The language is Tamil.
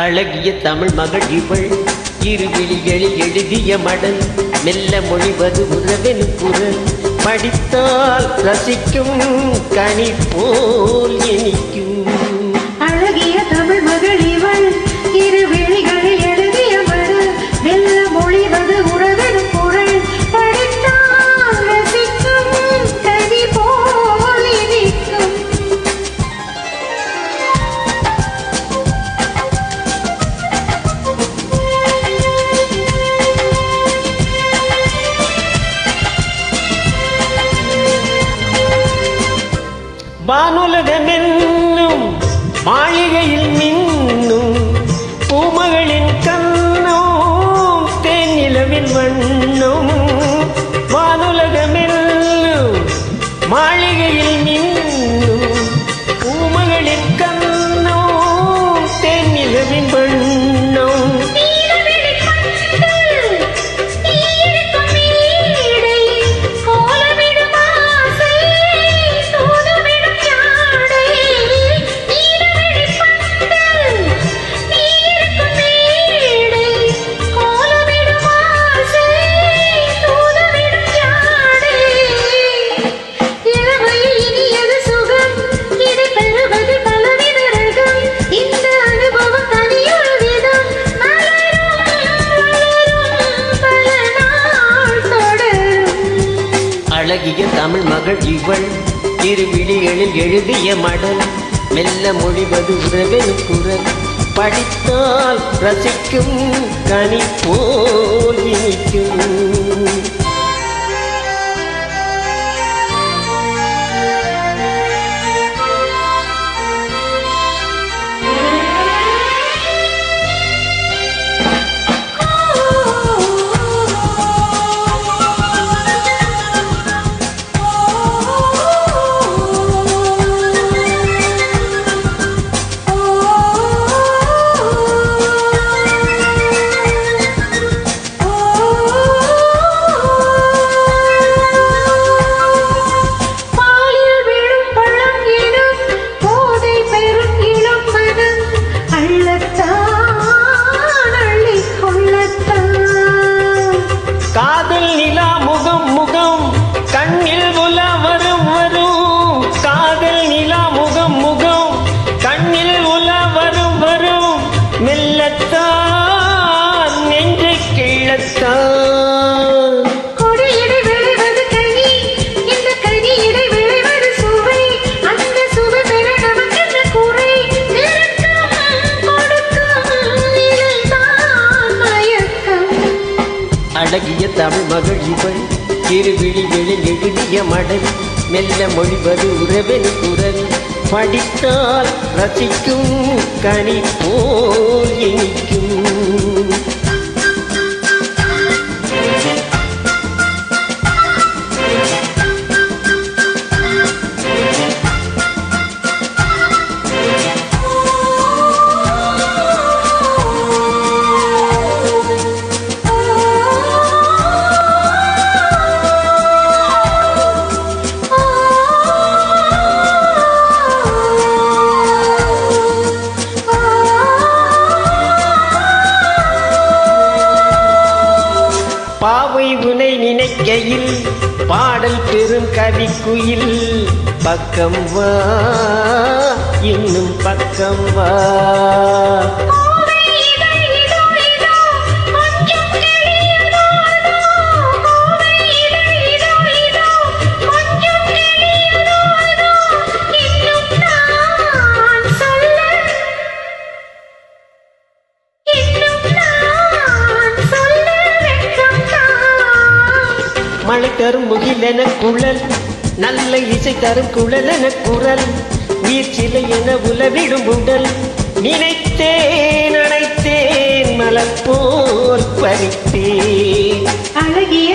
அழகிய தமிழ் மகள் இவள் இருவிழிகளில் எழுதிய மடல் மெல்ல மொழிவது உறவென் குரல் படித்தால் ரசிக்கும் கனி போல் இனிக்கும். அழகிய தமிழ் மகள் இவள் இருவிழிகளில் எழுதிய மடல் மெல்ல மொழிவது உறவென் குரல் படித்தால் ரசிக்கும் கனி போல் இனிக்கும். வானுலகமென்னும் மாளிகையில் மின்னும் பூமகளின் கண்ணும் தேனிலவின் வண்ணம். வானுலகமென்னும் மாளிகையில் மின்னும் பூமகளின் கண்ணும் தேனிலவின் வண்ணம். அழகிய தமிழ் மகள் இவள் இருவிழிகளில் எழுதிய மடல் மெல்ல மொழிவது உறவென் குரல் படித்தால் ரசிக்கும் கனி போல் இனிக்கும். காதல் நிலா முகம் முகம் கண்ணில் உல வரும் வரும். காதல் நிலா முகம் முகம் கண்ணில் உல வரும் வரும். மெல்லத்தான் நெஞ்சை கிள்ளத்தான். கொடியிடை விளைவது கனி, இந்த கனியிடை விளைவது சுவை. அந்த சுவை பெற நமக்கென்ன குறை? நெருக்கம் கொடுக்கும் நிலைதான் மயக்கம். அழகிய தமிழ் மகள் இவள் இருவிழிகளில் எழுதிய மடல் மெல்ல மொழிவது உறவென் குரல் படித்தால் ரசிக்கும் கனி போல் இனிக்கும். பாவை உனை நினைக்கையில் பாடல் பெரும் கவிக்குயில் பக்கம் வா இன்னும் பக்கம் வா. மழை தரும் முகிலென குழல் நல்ல இசை தரும் குழலென குரல் வீர்ச்சிலை என உலவிடும் உடல் நினைத்தேன் அழைத்தேன் மலர் போல் பறித்தேன். அழகிய